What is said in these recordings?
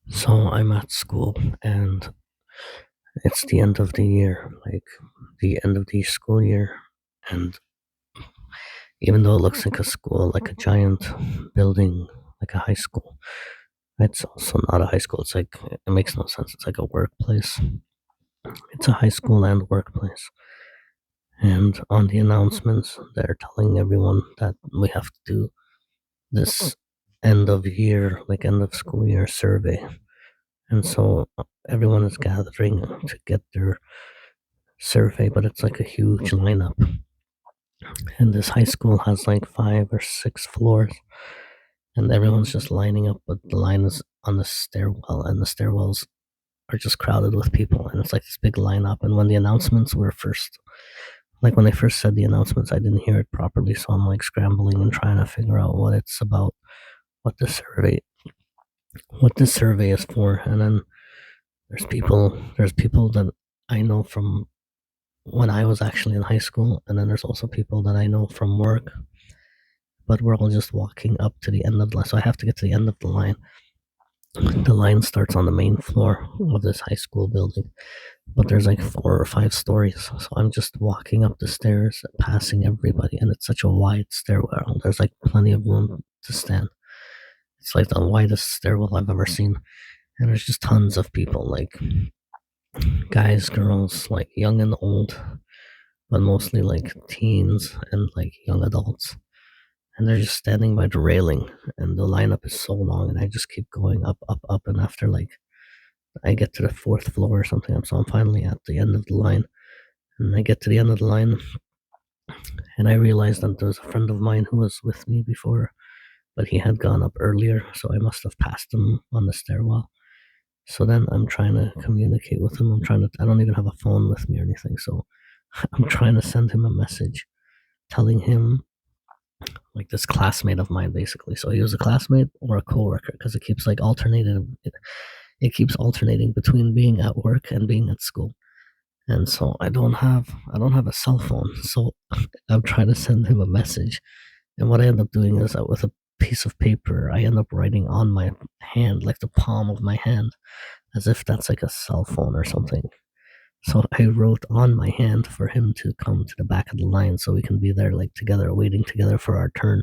So I'm at school and it's the end of the year, like the end of the school year. And even though it looks like a school, like a giant building, like a high school, it's also not a high school. It's like, it makes no sense. It's like a workplace. It's a high school and workplace. And on the announcements, they're telling everyone that we have to do this end of year, like end of school year survey. And so everyone is gathering to get their survey, but it's like a huge lineup. And this high school has like 5 or 6 floors, and everyone's just lining up, but the line is on the stairwell, and the stairwells are just crowded with people, and it's like this big lineup. And when the announcements were first, like when they first said the announcements, I didn't hear it properly, so I'm like scrambling and trying to figure out what it's about, what the survey, what this survey is for. And then there's people that I know from when I was actually in high school, and then there's also people that I know from work, but we're all just walking up to the end of the line. So I have to get to the end of the line. The line starts on the main floor of this high school building, but there's like 4 or 5 stories. So I'm just walking up the stairs, passing everybody, and it's such a wide stairwell. There's like plenty of room to stand. It's like the widest stairwell I've ever seen. And there's just tons of people, like guys, girls, like young and old, but mostly like teens and like young adults. And they're just standing by the railing, and the lineup is so long, and I just keep going up, up, up, and after like I get to the fourth floor or something, so I'm finally at the end of the line, and I get to the end of the line, and I realize that there's a friend of mine who was with me before, but he had gone up earlier, so I must have passed him on the stairwell. So then I'm trying to communicate with him. I don't even have a phone with me or anything, so I'm trying to send him a message telling him, like, this classmate of mine, basically. So he was a classmate or a coworker, because it keeps alternating between being at work and being at school. And so I don't have a cell phone. So I'm trying to send him a message. And what I end up doing is that with a piece of paper, I end up writing on my hand, like the palm of my hand, as if that's like a cell phone or something. So I wrote on my hand for him to come to the back of the line so we can be there like together, waiting together for our turn.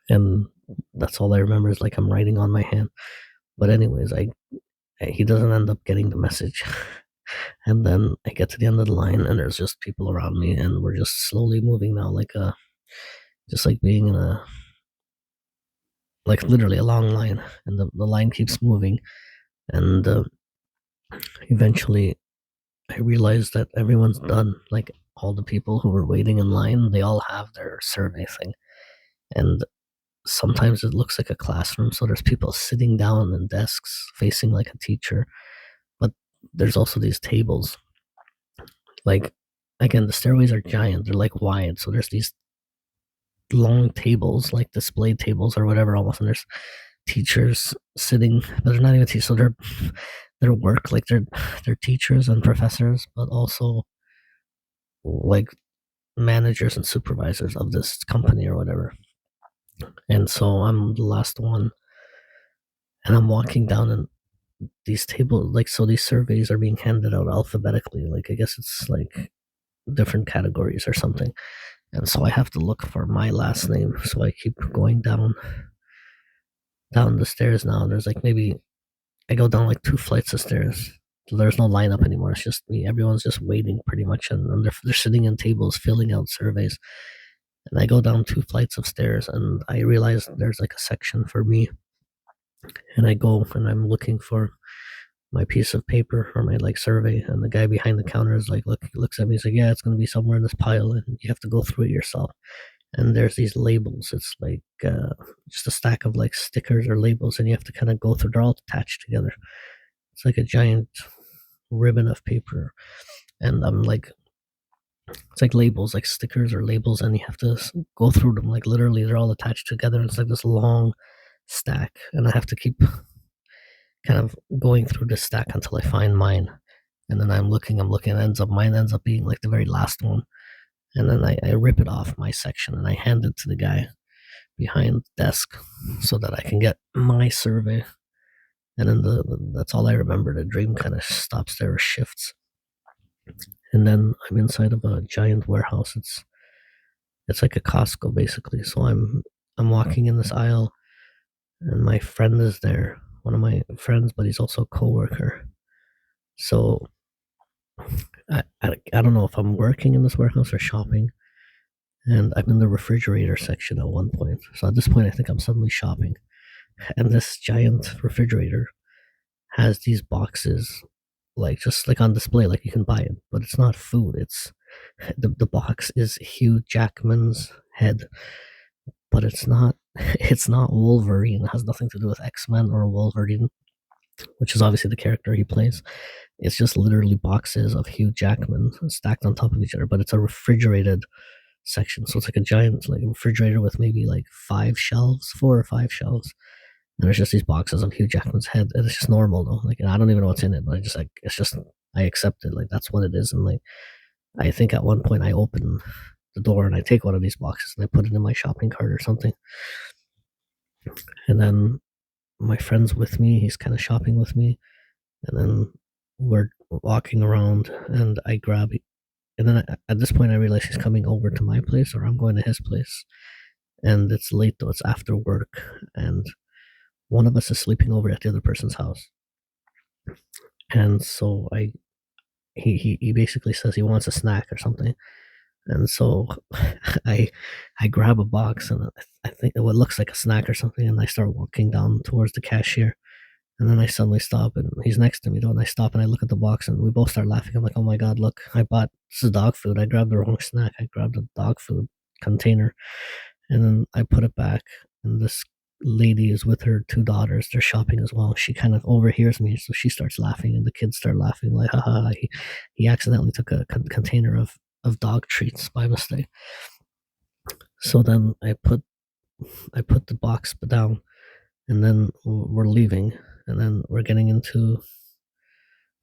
And that's all I remember is like I'm writing on my hand. But anyways, I he doesn't end up getting the message. And then I get to the end of the line, and there's just people around me, and we're just slowly moving now, just like being in a, like literally a long line, and the line keeps moving. And eventually I realize that everyone's done. Like all the people who were waiting in line, they all have their survey thing. And sometimes it looks like a classroom, so there's people sitting down in desks facing like a teacher, but there's also these tables. Like, again, the stairways are giant, they're like wide, so there's these long tables, like display tables or whatever, almost, and there's teachers sitting, but they're not even teachers, so they're work, like they're teachers and professors, but also like managers and supervisors of this company or whatever. And so I'm the last one, and I'm walking down, and these tables, like, so these surveys are being handed out alphabetically, like I guess it's like different categories or something. And so I have to look for my last name, so I keep going down the stairs. Now there's like, maybe I go down like 2 flights of stairs. There's no lineup anymore. It's just me. Everyone's just waiting pretty much, and they're sitting in tables filling out surveys. And I go down 2 flights of stairs, and I realize there's like a section for me. And I go and I'm looking for my piece of paper or my like survey, and the guy behind the counter is like, looks at me, he's like, yeah, it's gonna be somewhere in this pile, and you have to go through it yourself. And there's these labels. It's like just a stack of like stickers or labels, and you have to kind of go through. They're all attached together. It's like a giant ribbon of paper, and I'm like, it's like labels, like stickers or labels, and you have to go through them. Like literally, they're all attached together. It's like this long stack, and I have to keep kind of going through this stack until I find mine. And then I'm looking, and mine ends up being like the very last one. And then I rip it off my section, and I hand it to the guy behind the desk so that I can get my survey. And then that's all I remember. The dream kind of stops there or shifts. And then I'm inside of a giant warehouse. It's like a Costco basically. So I'm walking in this aisle, and my friend is there, one of my friends, but he's also a coworker. So I don't know if I'm working in this warehouse or shopping, and I'm in the refrigerator section at one point. So at this point, I think I'm suddenly shopping, and this giant refrigerator has these boxes, like just like on display, like you can buy it, but it's not food. It's the box is Hugh Jackman's head, but it's not. It's not Wolverine. It has nothing to do with X-Men or Wolverine, which is obviously the character he plays. It's just literally boxes of Hugh Jackman stacked on top of each other, but it's a refrigerated section. So it's like a giant like refrigerator with maybe like 5 shelves, 4 or 5 shelves. And there's just these boxes of Hugh Jackman's head. And it's just normal though. Like, and I don't even know what's in it, but I just like it's just I accept it. Like that's what it is. And like I think at one point I open the door and I take one of these boxes and I put it in my shopping cart or something. And then my friend's with me. He's kind of shopping with me. And then we're walking around and I grab, and then at this point I realize he's coming over to my place or I'm going to his place. And it's late though, it's after work. And one of us is sleeping over at the other person's house. And so he basically says he wants a snack or something. And so I I grab a box and I think what looks like a snack or something, and I start walking down towards the cashier. And then I suddenly stop, and he's next to me, though. And I stop and I look at the box, and we both start laughing. I'm like, "Oh my god, look! I bought this is dog food. I grabbed the wrong snack. I grabbed a dog food container, and then I put it back. And this lady is with her 2 daughters. They're shopping as well. She kind of overhears me, so she starts laughing, and the kids start laughing like, "Haha! He accidentally took a container of dog treats by mistake." So then I put the box down, and then we're leaving, and then we're getting into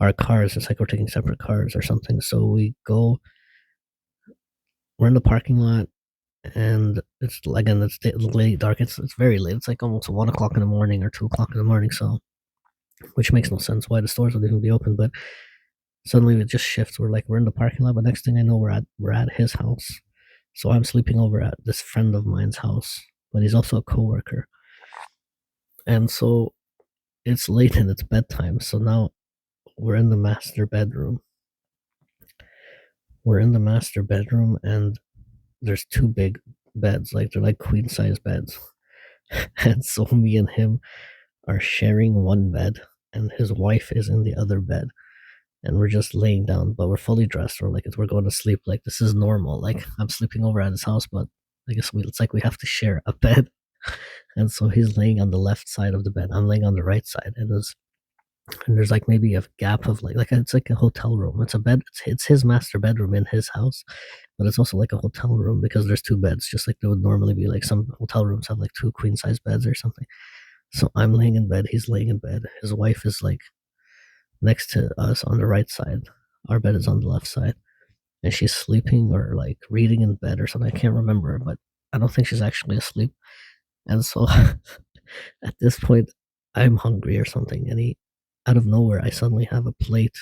our cars. It's like we're taking separate cars or something. So we're in the parking lot, and it's again it's late dark. It's very late. It's like almost 1 o'clock in the morning or 2 o'clock in the morning. So which makes no sense why the stores would even be open. But suddenly it just shifts. We're in the parking lot, but next thing I know we're at his house. So I'm sleeping over at this friend of mine's house, but he's also a coworker. And so it's late and it's bedtime. So now we're in the master bedroom. We're in the master bedroom, and there's 2 big beds, like they're like queen size beds. And so me and him are sharing one bed, and his wife is in the other bed. And we're just laying down, but we're fully dressed. We're going to sleep. Like this is normal. Like I'm sleeping over at his house, but I guess it's like we have to share a bed. And so he's laying on the left side of the bed. I'm laying on the right side, and there's like maybe a gap of like it's like a hotel room. It's a bed. It's his master bedroom in his house, but it's also like a hotel room because there's 2 beds, just like there would normally be. Like some hotel rooms have like 2 queen size beds or something. So I'm laying in bed. He's laying in bed. His wife is like next to us on the right side. Our bed is on the left side, and she's sleeping or like reading in bed or something. I can't remember, but I don't think she's actually asleep. And so at this point, I'm hungry or something, and out of nowhere, I suddenly have a plate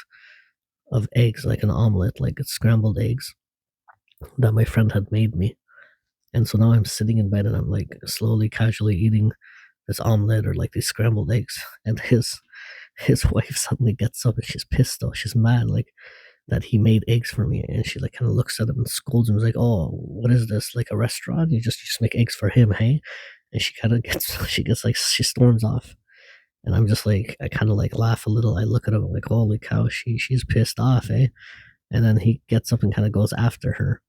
of eggs, like an omelet, like it's scrambled eggs that my friend had made me. And so now I'm sitting in bed and I'm like slowly, casually eating this omelet or like these scrambled eggs. And his wife suddenly gets up and she's pissed though. She's mad, like that he made eggs for me. And she like kind of looks at him and scolds him. She's like, "Oh, what is this? Like a restaurant? You just make eggs for him, hey?" And she kind of gets she gets like she storms off. And I'm just like I kind of like laugh a little. I look at him like, "Holy cow, she's pissed off, eh?" And then he gets up and kind of goes after her.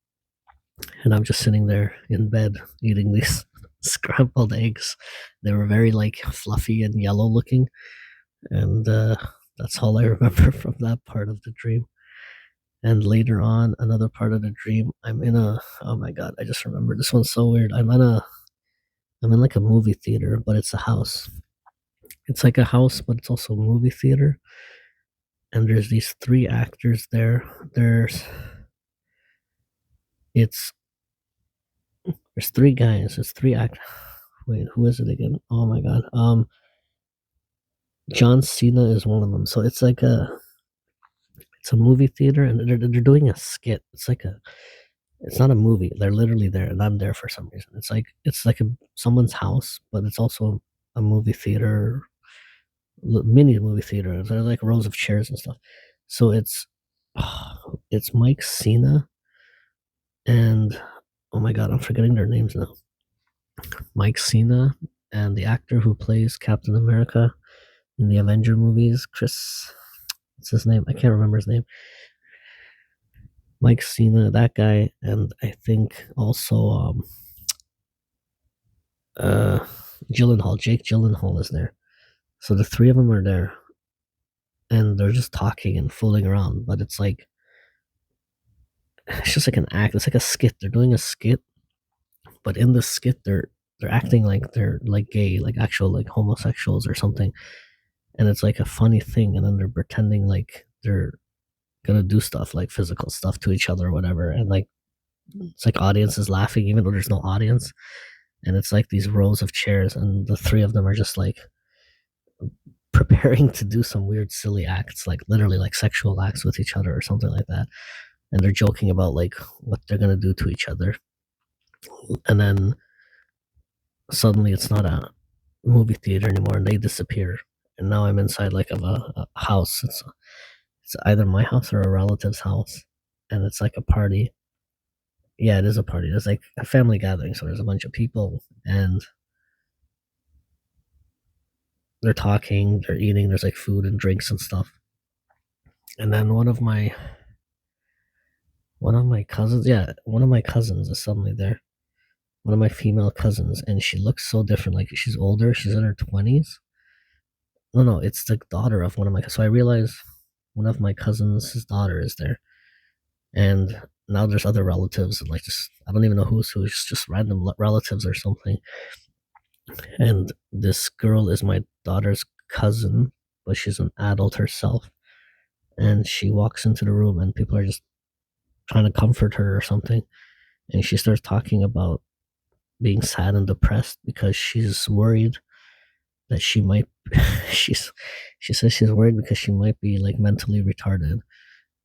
And I'm just sitting there in bed eating these scrambled eggs. They were very like fluffy and yellow looking, and that's all I remember from that part of the dream. And later on, another part of the dream, I'm in a oh my god, I just remember this one's so weird. I'm in like a movie theater, but it's a house. It's like a house, but it's also a movie theater. And there's these 3 actors there. It's there's 3 guys. It's 3 act. Wait, who is it again? Oh my god. John Cena is one of them. So it's a movie theater, and they're doing a skit. It's not a movie. They're literally there, and I'm there for some reason. It's like someone's house, but it's also a movie theater, mini movie theater. There are like rows of chairs and stuff. So it's Mike Cena and oh my god, I'm forgetting their names now. Mike Cena and the actor who plays Captain America in the Avenger movies, Chris. What's his name? I can't remember his name. Mike Cena, that guy, and I think also uh Gyllenhaal. Jake Gyllenhaal is there. So the three of them are there, and they're just talking and fooling around. But it's just like an act. It's like a skit. They're doing a skit, but in the skit, they're acting like they're like gay, like actual like homosexuals or something, and it's like a funny thing. And then they're pretending like they're gonna do stuff like physical stuff to each other or whatever, and like it's like audience is laughing even though there's no audience, and it's like these rows of chairs, and the three of them are just like preparing to do some weird silly acts, like literally like sexual acts with each other or something like that, and they're joking about like what they're gonna do to each other, and then suddenly it's not a movie theater anymore, and they disappear, and now I'm inside like of a house. It's either my house or a relative's house, and it's like a party. Yeah, it is a party. There's like a family gathering, so there's a bunch of people, and they're talking, they're eating. There's like food and drinks and stuff. And then one of my cousins is suddenly there. One of my female cousins, and she looks so different. Like she's older. She's in her 20s. No, it's the daughter of one of my. So I realize one of my cousins, his daughter, is there, and now there's other relatives, and like just I don't even know who's who. It's just random relatives or something. And this girl is my daughter's cousin, but she's an adult herself. And she walks into the room, and people are just trying to comfort her or something. And she starts talking about being sad and depressed because she's worried that she might she's she says she's worried because she might be like mentally retarded,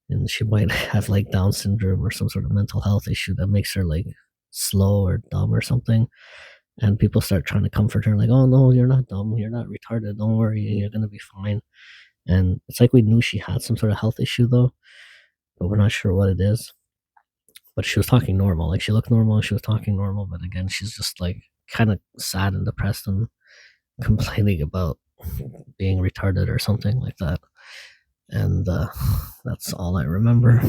and she might have like Down syndrome or some sort of mental health issue that makes her like slow or dumb or something. And people start trying to comfort her, like, oh no, you're not dumb, you're not retarded, don't worry, you're gonna be fine. And it's like we knew she had some sort of health issue though, but we're not sure what it is. But she was talking normal, like she looked normal, she was talking normal, but again, she's just like kind of sad and depressed and complaining about being retarded or something like that. And that's all I remember.